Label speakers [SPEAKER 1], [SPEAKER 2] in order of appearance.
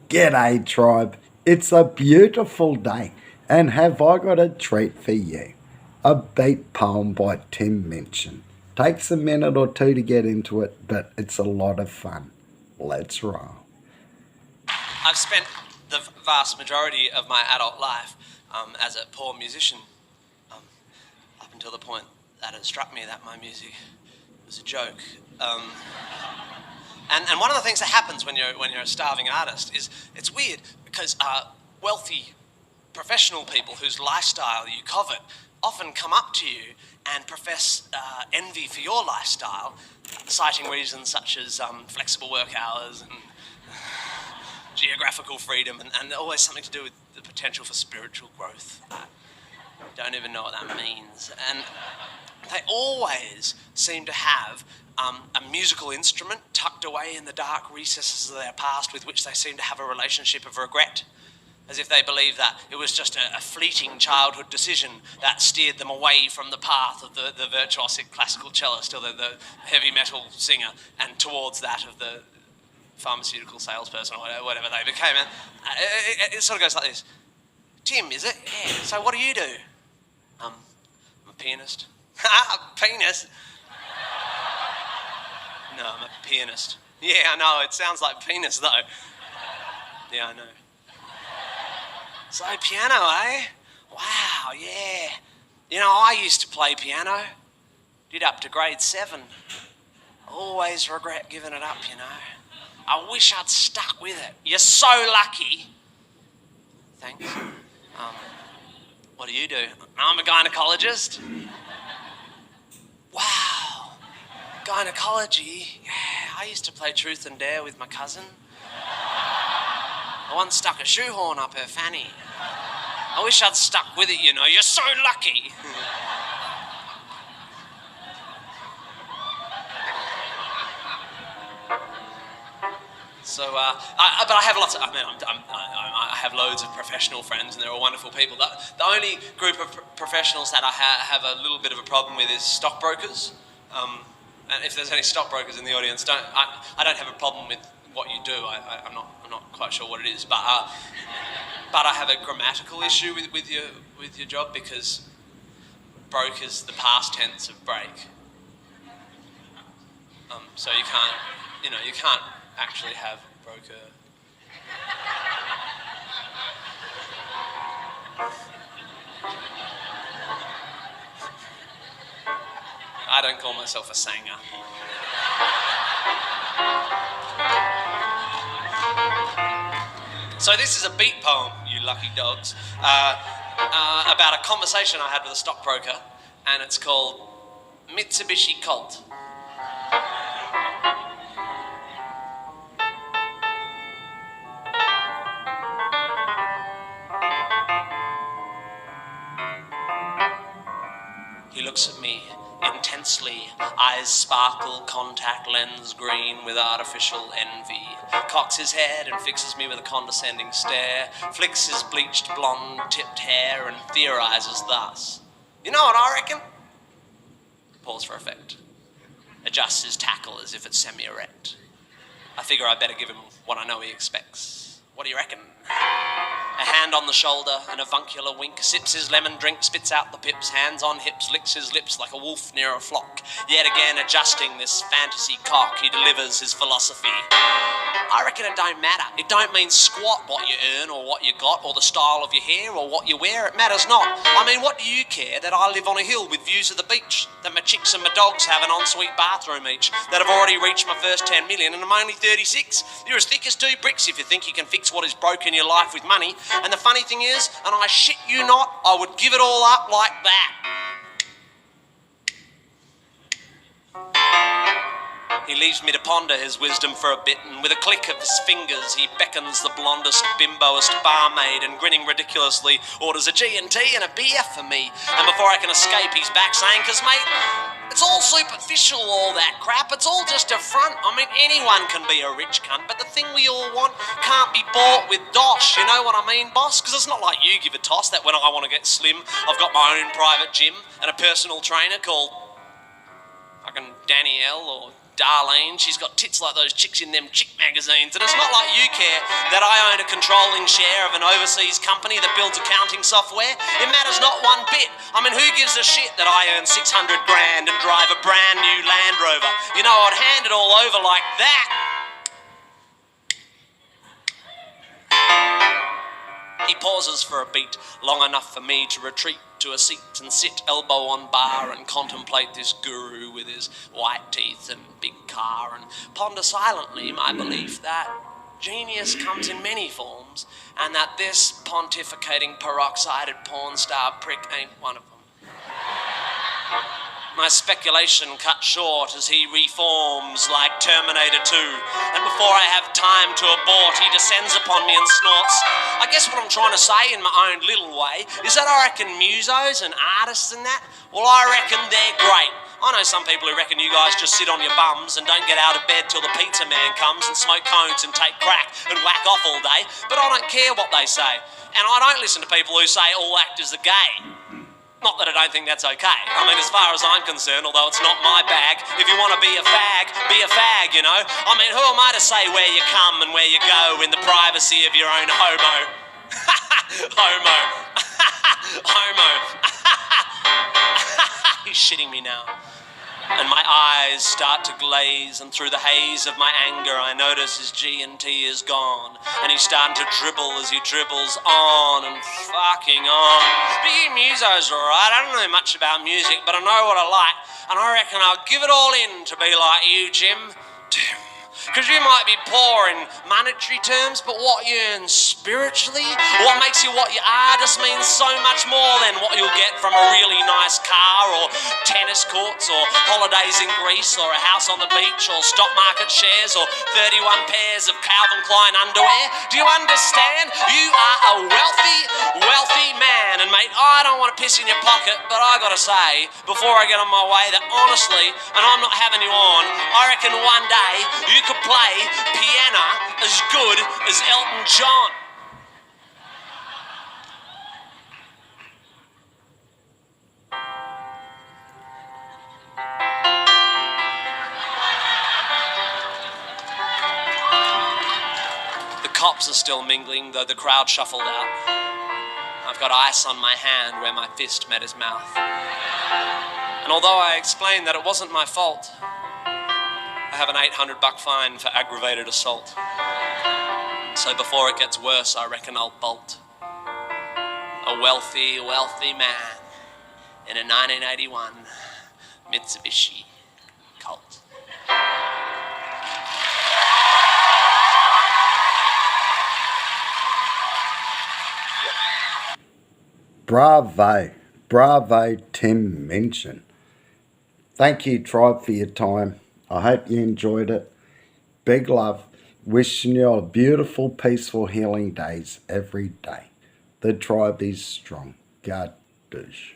[SPEAKER 1] G'day, tribe. It's a beautiful day, and have I got a treat for you? A beat poem by Tim Minchin. Takes a minute or two to get into it, but it's a lot of fun. Let's roll.
[SPEAKER 2] I've spent the vast majority of my adult life as a poor musician, um, up until the point that it struck me that my music was a joke. And one of the things that happens when you're a starving artist is it's weird because wealthy professional people whose lifestyle you covet often come up to you and profess envy for your lifestyle, citing reasons such as flexible work hours and geographical freedom and always something to do with the potential for spiritual growth. I don't even know what that means. And they always seem to have a musical instrument tucked away in the dark recesses of their past with which they seem to have a relationship of regret, as if they believe that it was just a fleeting childhood decision that steered them away from the path of the virtuosic classical cellist or the heavy metal singer and towards that of the pharmaceutical salesperson or whatever they became. And it sort of goes like this. Tim, is it? Yeah. So what do you do? I'm a pianist. Penis? No, I'm a pianist. Yeah, I know, it sounds like penis though. Yeah, I know. So piano, eh? Wow, yeah. You know, I used to play piano. Did up to grade 7. Always regret giving it up, you know. I wish I'd stuck with it. You're so lucky. Thanks. What do you do? I'm a gynecologist. Wow. Gynecology. Yeah, I used to play truth and dare with my cousin. I once stuck a shoehorn up her fanny. I wish I'd stuck with it, you know. You're so lucky. So, but I have lots of, I have loads of professional friends and they're all wonderful people. The only group of professionals that I have a little bit of a problem with is stockbrokers. And if there's any stockbrokers in the audience, I don't have a problem with what you do. I'm not quite sure what it is, but I have a grammatical issue with your job because broke is the past tense of break. So you can't actually have broker. I don't call myself a singer. So this is a beat poem, you lucky dogs, about a conversation I had with a stockbroker, and it's called Mitsubishi Colt. He looks at me intensely, eyes sparkle, contact lens green with artificial envy, cocks his head and fixes me with a condescending stare, flicks his bleached blonde tipped hair and theorizes thus. You know what I reckon? Pause for effect. Adjusts his tackle as if it's semi-erect. I figure I better give him what I know he expects. What do you reckon? A hand on the shoulder, an avuncular wink, sips his lemon drink, spits out the pips, hands on hips, licks his lips like a wolf near a flock. Yet again adjusting this fantasy cock, he delivers his philosophy. I reckon it don't matter. It don't mean squat what you earn or what you got or the style of your hair or what you wear. It matters not. I mean, what do you care that I live on a hill with views of the beach, that my chicks and my dogs have an ensuite bathroom each, that I've already reached my first 10 million and I'm only 36? You're as thick as 2 bricks if you think you can fix what is broke in your life with money. And the funny thing is, and I shit you not, I would give it all up like that. He leaves me to ponder his wisdom for a bit, and with a click of his fingers, he beckons the blondest, bimboest barmaid and grinning ridiculously orders a G&T and a beer for me. And before I can escape, he's back saying, 'cause mate, it's all superficial, all that crap. It's all just a front. I mean, anyone can be a rich cunt, but the thing we all want can't be bought with dosh. You know what I mean, boss? Because it's not like you give a toss that when I want to get slim, I've got my own private gym and a personal trainer called fucking Danielle or Darlene. She's got tits like those chicks in them chick magazines. And it's not like you care that I own a controlling share of an overseas company that builds accounting software. It matters not one bit. I mean, who gives a shit that I earn 600 grand and drive a brand new Land Rover? You know, I'd hand it all over like that. He pauses for a beat, long enough for me to retreat to a seat and sit elbow on bar and contemplate this guru with his white teeth and big car and ponder silently my belief that genius comes in many forms and that this pontificating peroxided porn star prick ain't one of them. My speculation cut short as he reforms like Terminator 2, and before I have time to abort, he descends upon me and snorts. I guess what I'm trying to say in my own little way is that I reckon musos and artists and that, well, I reckon they're great. I know some people who reckon you guys just sit on your bums and don't get out of bed till the pizza man comes and smoke cones and take crack and whack off all day, but I don't care what they say. And I don't listen to people who say all actors are gay. Not that I don't think that's okay. I mean, as far as I'm concerned, although it's not my bag, if you want to be a fag, you know? I mean, who am I to say where you come and where you go in the privacy of your own homo? Homo. Homo. He's shitting me now. And my eyes start to glaze, and through the haze of my anger I notice his G&T is gone, and he's starting to dribble as he dribbles on and fucking on. But you musos are alright, I don't know much about music, but I know what I like, and I reckon I'll give it all in to be like you, Jim. Because you might be poor in monetary terms, but what you earn spiritually, what makes you what you are, just means so much more than what you'll get from a really nice car or tennis courts or holidays in Greece or a house on the beach or stock market shares or 31 pairs of Calvin Klein underwear. Do you understand? You are a wealthy man. And mate, I don't want to piss in your pocket, but I gotta say, before I get on my way, that honestly, and I'm not having you on, I reckon one day you could play piano as good as Elton John. The cops are still mingling, though the crowd shuffled out. I've got ice on my hand where my fist met his mouth. And although I explained that it wasn't my fault, I have an $800 fine for aggravated assault. So before it gets worse, I reckon I'll bolt. A wealthy man in a 1981 Mitsubishi Colt.
[SPEAKER 1] Bravo, Tim Minchin. Thank you, Tribe, for your time. I hope you enjoyed it. Big love. Wishing you a beautiful, peaceful, healing days every day. The Tribe is strong. God, douche.